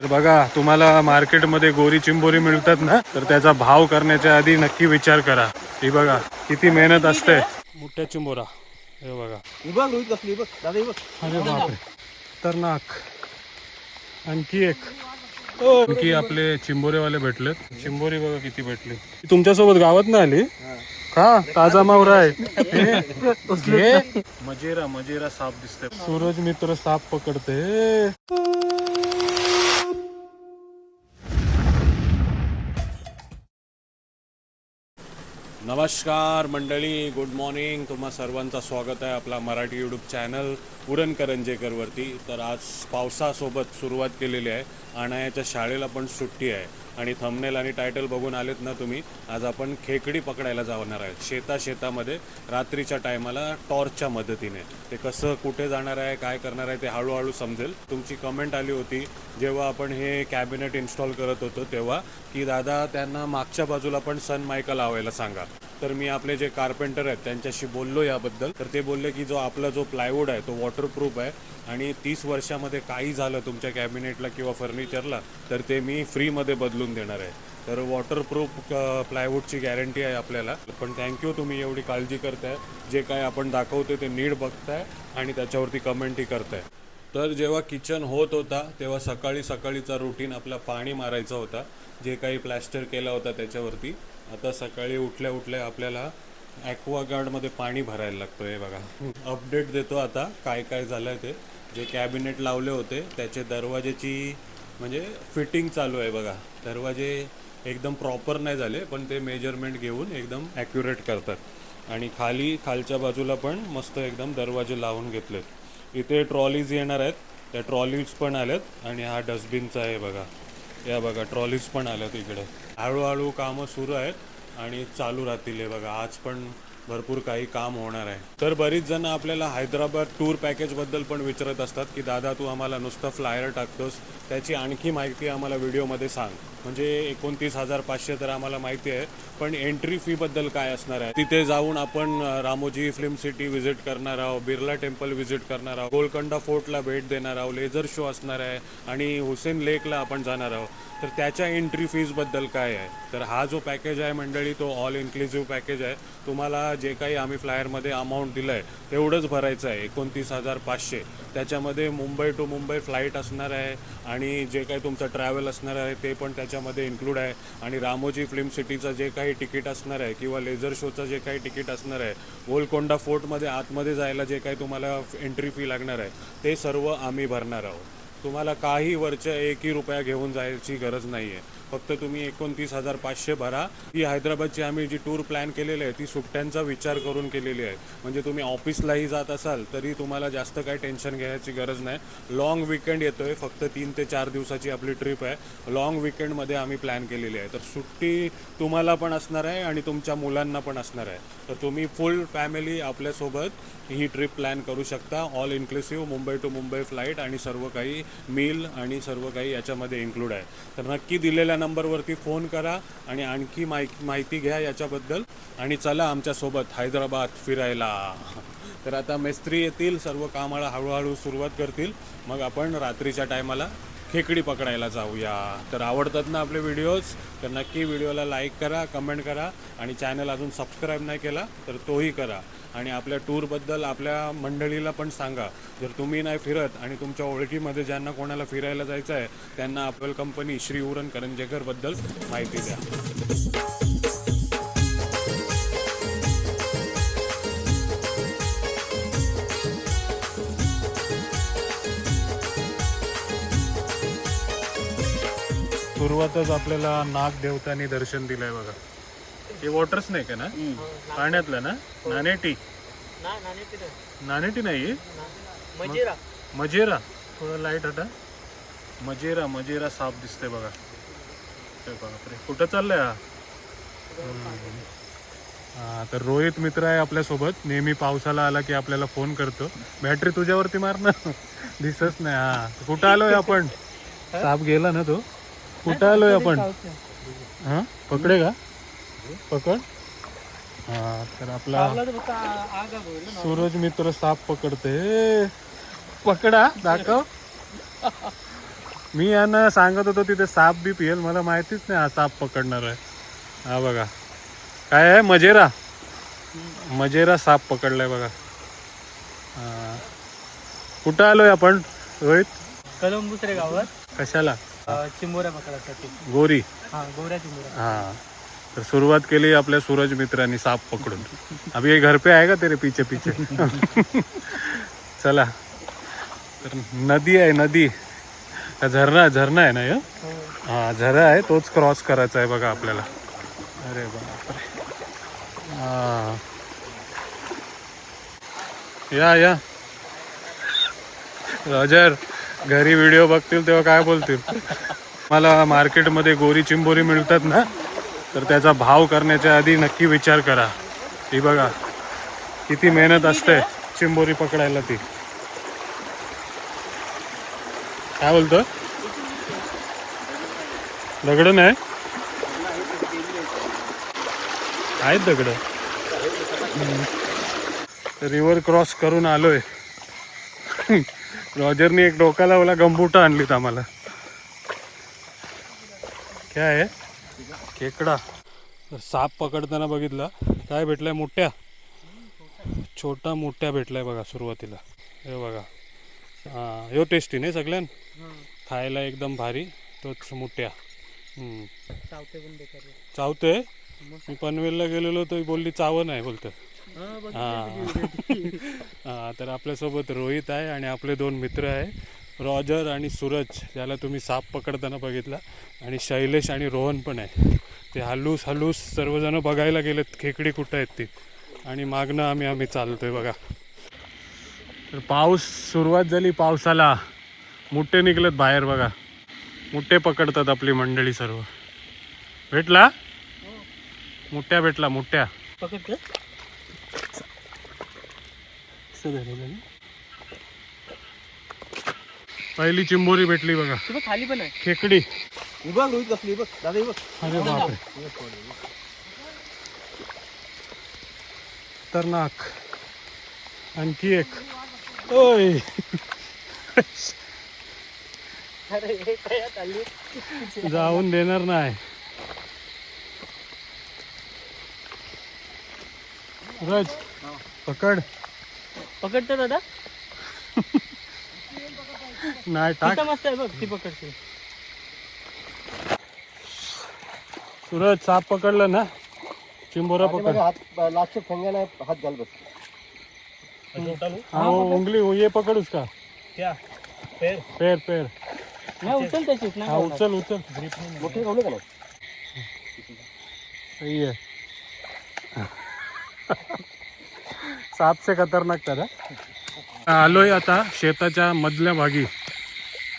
तर बघा, तुम्हाला मार्केटमध्ये गोरी चिंबोरी मिळतात ना, तर त्याचा भाव करण्याच्या आधी नक्की विचार करा. ही बघा किती मेहनत असते. मोठ्या चिंबोरा हे बघा. अरे बापरे, खतरनाक. आणखी एक. आणखी आपले चिंबोरेवाले भेटलेत. चिंबोरी बघा किती भेटली. तुमच्यासोबत गावात ना आली का? ताजा मावरा आहे. मजेरा मजेरा साप दिसते. सूरज मित्र साप पकडते. नमस्कार मंडळी, गुड मॉर्निंग. तुम्हा सर्वांचं स्वागत आहे आपला मराठी यूट्यूब चॅनल उरण करंजेकरवरती. तर आज पावसासोबत सुरुवात केलेली आहे. अनायाच्या शाळेला पण सुट्टी आहे आणि थंबनेल आणि टायटल बघून आलेत ना तुम्ही. आज आपण खेकडी पकडायला जाणार आहे शेतामध्ये रात्रीच्या टायमाला टॉर्चच्या मदतीने. ते कसं कुठे जाणार आहे, काय करणार आहे ते हळूहळू समजेल. तुमची कमेंट आली होती जेव्हा आपण हे कॅबिनेट इन्स्टॉल करत होतो तेव्हा, की दादा त्यांना मागच्या बाजूला पण सनमायका लावायला सांगा. तर मी आपले जे कार्पेंटर आहेत त्यांच्याशी बोललो याबद्दल. तर ते बोलले की आपला जो प्लायवूड आहे तो वॉटरप्रूफ आहे आणि 30 वर्षामध्ये काही झालं तुमच्या कॅबिनेटला किंवा फर्निचरला तर ते मी फ्रीमध्ये बदलून देणार आहे. तर वॉटरप्रूफ प्लायवूडची गॅरंटी आहे आपल्याला. पण थँक्यू, तुम्ही एवढी काळजी करताय. जे काय आपण दाखवतो ते नीट बघताय आणि त्याच्यावरती कमेंटही करताय. तर जेव्हा किचन होत होता तेव्हा सकाळीचा रुटीन आपला पाणी मारायचा होता, जे काही प्लॅस्टर केला होता त्याच्यावरती. आता सकाळी उठल्या आपल्याला ॲक्वागार्डमध्ये पाणी भरायला लागतं. हे बघा, अपडेट देतो आता काय काय झालं आहे ते. जे कॅबिनेट लावले होते त्याचे दरवाजेची म्हणजे फिटिंग चालू आहे बघा. दरवाजे एकदम प्रॉपर नाही झाले पण ते मेजरमेंट घेऊन एकदम ॲक्युरेट करतात. आणि खालच्या बाजूला पण मस्त एकदम दरवाजे लावून घेतलेत. इथे ट्रॉलीज येणार आहेत, त्या ट्रॉलीज पण आल्यात. आणि हा डस्टबिनचा आहे बघा. या बघा, ट्रॉलीज पण आल्यात इकडे. हळूहळू कामं सुरू आहेत आणि चालू राहतील. हे बघा, आज पण भरपूर काही काम होणार आहे. तर बरीच जण आपल्याला हैदराबाद टूर पॅकेजबद्दल पण विचारत असतात की दादा तू आम्हाला नुसतं फ्लायर टाकतोस, त्याची आणखी माहिती आम्हाला व्हिडिओमध्ये सांग. म्हणजे 29,500 तर आम्हाला माहिती आहे, पण एंट्री फीबद्दल काय असणार आहे. तिथे जाऊन आपण रामोजी फिल्म सिटी व्हिजिट करणार आहोत, बिर्ला टेम्पल व्हिजिट करणार आहोत, गोलकोंडा फोर्टला भेट देणार आहोत, लेझर शो असणार आहे आणि हुसेन लेकला आपण जाणार आहोत. तर त्याच्या एंट्री फीजबद्दल काय आहे. तर हा जो पॅकेज आहे मंडळी तो ऑल इन्क्लुझिव्ह पॅकेज आहे. तुम्हाला जे काही आम्ही फ्लायरमध्ये अमाऊंट दिलं आहे तेवढंच भरायचं आहे, 29,500. त्याच्यामध्ये मुंबई टू मुंबई फ्लाईट असणार आहे आणि जे काही तुमचं ट्रॅव्हल असणार आहे ते पण त्याच्यामध्ये इन्क्लूड आहे. आणि रामोजी फिल्म सिटीचं जे काही तिकीट असणार आहे किंवा लेझर शोचं जे काही तिकीट असणार आहे, गोलकोंडा फोर्टमध्ये आतमध्ये जायला जे काही तुम्हाला एंट्री फी लागणार आहे ते सर्व आम्ही भरणार आहोत. तुम्हाला काही वरच्या 1 रुपया घेऊन जायची गरज नाही आहे. फक्त तुम्ही 29,500 भरा. ही हैदराबादची आम्ही जी टूर प्लॅन केलेली आहे ती सुट्ट्यांचा विचार करून केलेली आहे. म्हणजे तुम्ही ऑफिसलाही जात असाल तरी तुम्हाला जास्त काही टेन्शन घ्यायची गरज नाही. लाँग विकेंड येतो आहे, फक्त 3 ते 4 दिवसाची आपली ट्रिप आहे. लाँग विकेंडमध्ये आम्ही प्लॅन केलेली आहे. तर सुट्टी तुम्हाला पण असणार आहे आणि तुमच्या मुलांना पण असणार आहे. तर तुम्ही फुल फॅमिली आपल्यासोबत ही ट्रिप प्लॅन करू शकता. All inclusive Mumbai to Mumbai flight आणि सर्व काही मील आणि सर्व काही याच्यामध्ये इन्क्लूड आहे. तर नक्की दिलेल्या नंबरवरती फोन करा आणि आणखी माहिती घ्या याच्याबद्दल. आणि चला आमच्यासोबत हैदराबाद फिरायला. तर आता मिस्त्री येतील, सर्व कामाला हळूहळू सुरुवात करतील. मग आपण रात्रीच्या टायमाला खेकडी पकडायला जाऊया. तर आवडतात ना आपले व्हिडिओज तर नक्की व्हिडिओला लाईक करा, कमेंट करा आणि चॅनल अजून सबस्क्राईब नाही केला तर तोही करा. आणि आपल्या टूरबद्दल आपल्या मंडळीला पण सांगा. जर तुम्ही नाही फिरत आणि तुमच्या ओळखीमध्ये ज्यांना कोणाला फिरायला जायचं आहे त्यांना आपल कंपनी श्री उरण करंजेकरबद्दल माहिती द्या. सुरुवातच आपल्याला नाग देवतांनी दर्शन दिलंय बघा. हे वॉटर स्नेक आहे ना, पाण्यातलं ना. नानेटी नाही, मजेरा. थोडं लाईट हटा. मजेरा साप दिसते बघा. कुठं चाललंय हा. तर रोहित मित्र आहे आपल्यासोबत. नेहमी पावसाला आला की आपल्याला फोन करतो. बॅटरी तुझ्यावरती मार ना. दिसत नाही. हा, कुठं आलोय आपण. साप गेला ना तो. कुठं आलोय आपण. हा, पकडे का. पकड. हा, तर आपला सूरज मित्र साप पकडते. पकडा, दाखव. मी यांना सांगत होतो तिथे साप बी पियल, मला माहितीच नाही हा साप पकडणार आहे. हा बघा काय आहे, मजेरा. मजेरा साप पकडलाय बघा. हा. कुठं आलोय आपण रोहित? कलंबूस रे गावात. कशाला? चिंबोऱ्या पकडायसाठी. गोरी. हा, गोऱ्या चिंबोऱ्या. हा, तर सुरुवात केली आपल्या सूरज मित्रांनी साप पकडून. अभी ये घर पे आएगा तेरे पीछे पीछे. चला, तर नदी आहे, नदी झरणा, झरणा आहे ना हे? हा, झरा आहे, तोच क्रॉस करायचा आहे बघा आपल्याला. अरे बापरे. हा, या रॉजर, घरी व्हिडिओ बघतील तेव्हा काय बोलतील? मला मार्केटमध्ये गोरी चिंबोरी मिळतात ना, तर त्याचा भाव करण्याच्या आधी नक्की विचार करा. ही बघा किती मेहनत असते चिंबोरी पकडायला. ती काय बोलतो? दगड नाही आहेत दगड. रिव्हर क्रॉस करून आलोय. रॉजरनी एक डोका लावला, गंबुटा आणलीत आम्हाला. काय आहे? खेकडा. तर साप पकडताना बघितलं काय भेटलाय? मोठ्या, छोटा मोठ्या भेटलाय बघा सुरुवातीला. हे बघा. हा, ह्यो टेस्टी नाही सगळ्यां खायला एकदम भारी. तोच मोठ्या. चावते. मी पनवेलला गेलेलो तर बोलली चावं नाही बोलतं. हा, तर आपल्यासोबत रोहित आहे आणि आपले दोन मित्र आहे, रॉजर आणि सूरज, ज्याला तुम्ही साप पकडताना बघितला, आणि शैलेश आणि रोहन पण आहे. ते हलूस सर्वजण बघायला गेलेत खेकडी कुठं आहेत ती, आणि मागणं आम्ही चालतोय बघा. तर पाऊस सुरुवात झाली. पावसाला मुठे निघलेत बाहेर बघा. मुठे पकडतात आपली मंडळी सर्व. भेटला मुठ्या, भेटला मुठ्या. पहिली चिंबोरी भेटली बघा. खाली पण आहे खेकडी. दादा. अरे बापरे, खतरनाक. आणखी एक. ओय. जाऊन देणार नाही. रज पकडतो दादा. नाही टाक. मस्त आहे बघ, ती पकडते. सूरज साप पकडलं ना, चिंबोरा पकड. लास्ट फंग्याला हात घाल बस. हाँ उंगली ये पकड़ उसका. क्या? पैर नाही उचल त्याचीच हाँ उचल. मोठे खाऊ का? सही है. साप से खतरनाक तर. आलोय आता शेताच्या मधल्या भागी.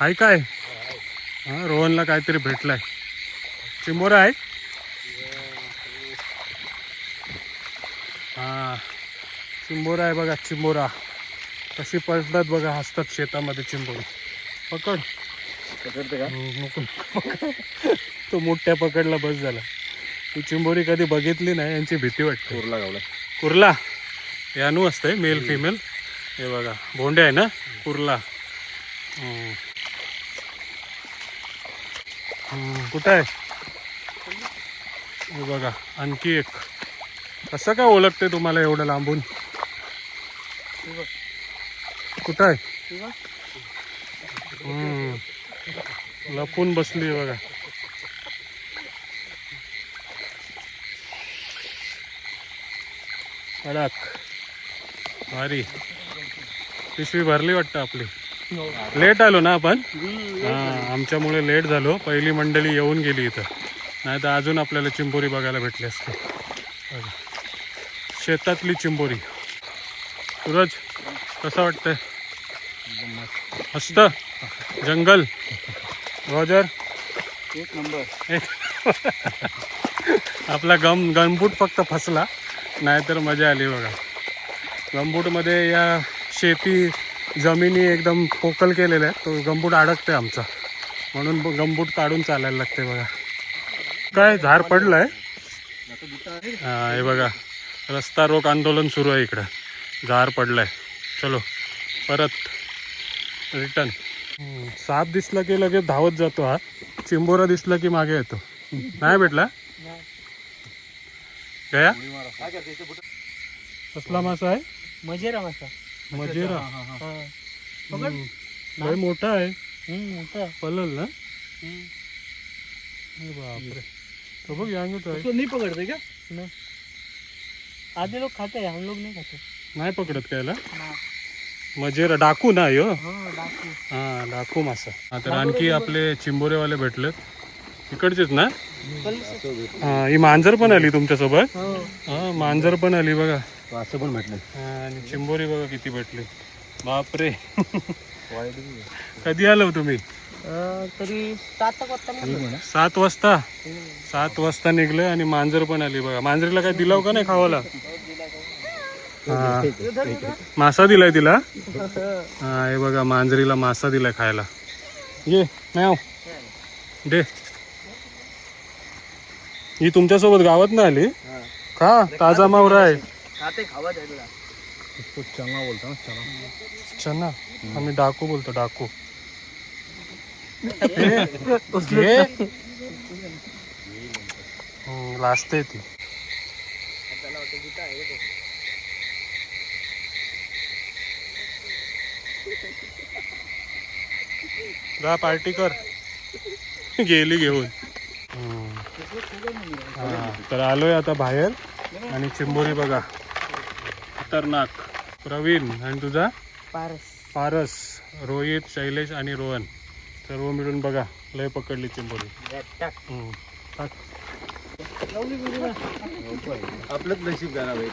आहे काय? हा, रोहनला काहीतरी भेटलाय. चिंबोरा आहे. हा, चिंबोरा आहे बघा. चिंबोरा कशी पडतात बघा, हसतात शेतामध्ये चिंबोरी. पकड. पकडते का? नको. तो मोठ्या पकडला, बस झाला. ती चिंबोरी कधी बघितली नाही, यांची भीती वाटते. कुर्ला गावला. कुर्ला यानू असतंय, मेल फिमेल. हे बघा भोंडे आहे ना, कुर्ला. कुठं आहे? हे बघा आणखी एक. कसं काय ओळखते तुम्हाला एवढं लांबून? कुठं आहे? लपून बसली बघा. कडक भारी. पिशवी भरली वाटतं आपली. लेट आलो ना आपण. आमच्यामुळे लेट झालो. पहिली मंडळी येऊन गेली इथं, नाही तर अजून आपल्याला चिंबोरी बघायला भेटली असते. शेतातली चिंबोरी. सूरज कसं वाटतंय? मस्त. जंगल. रॉजर एक नंबर. आपला गमबूट फक्त फसला, नाहीतर मजा आली बघा. गमबूटमध्ये या शेती जमिनी एकदम पोकल केलेल्या आहेत, तो गमबूट अडकते आमचा, म्हणून गमबूट काढून चालायला लागते बघा. काय झाड पडलंय. हे बघा रस्ता रोक आंदोलन सुरू आहे इकडं. झाड पडलंय. चलो परत रिटर्न. साप दिसला की लगेच धावत जातो हा. चिंबोरा दिसला की मागे येतो. नाही भेटला गया कसला मासा आहे? मजेरा मासा. मजेरा. पकड. लय मोठा आहे. मोठा. पलल ना. अरे बापरे. तो बघ यांगत आहे. नहीं पकड़ते क्या? नहीं. आधे लोग खाते हैं, हम लोग नहीं खाते. नाही पकडत कायला. मजेरा डाकू ना यो. डाकू. हा डाकू मासा. हा, तर आणखी आपले चिंबोरेवाले भेटलेत इकडचेच ना. हा ही मांजर पण आली तुमच्यासोबत. हा मांजर पण आली बघा. असं पण भेटलं. आणि चिंबोरी बघा किती भेटले. बापरे. कधी आलो तुम्ही? तरी 7 वाजता. 7 वाजता. 7 वाजता निघलं आणि मांजर पण आली बघा. मांजरीला काय दिलाव का नाही खावाला? हा मासा दिलाय तिला. हा हे बघा मांजरीला मासा दिलाय खायला. ये मॅव दे. ही तुमच्यासोबत गावात ना आली का? ताजा मावरा आहे. खाते खावा द्यायला. इसको चना बोलता ना, चना. चना. आम्ही डाकू बोलतो डाकू. लाजते ती. जा पार्टी कर. गेली घेऊन. हा तर आलोय आता बाहेर आणि चिंबोरी बघा खतरनाक. प्रवीण आणि तुझा पारस, रोहित, शैलेश आणि रोहन सर्व मिळून बघा लय पकडली चिंबोरी. आपलंच नशीब गाणं भाई.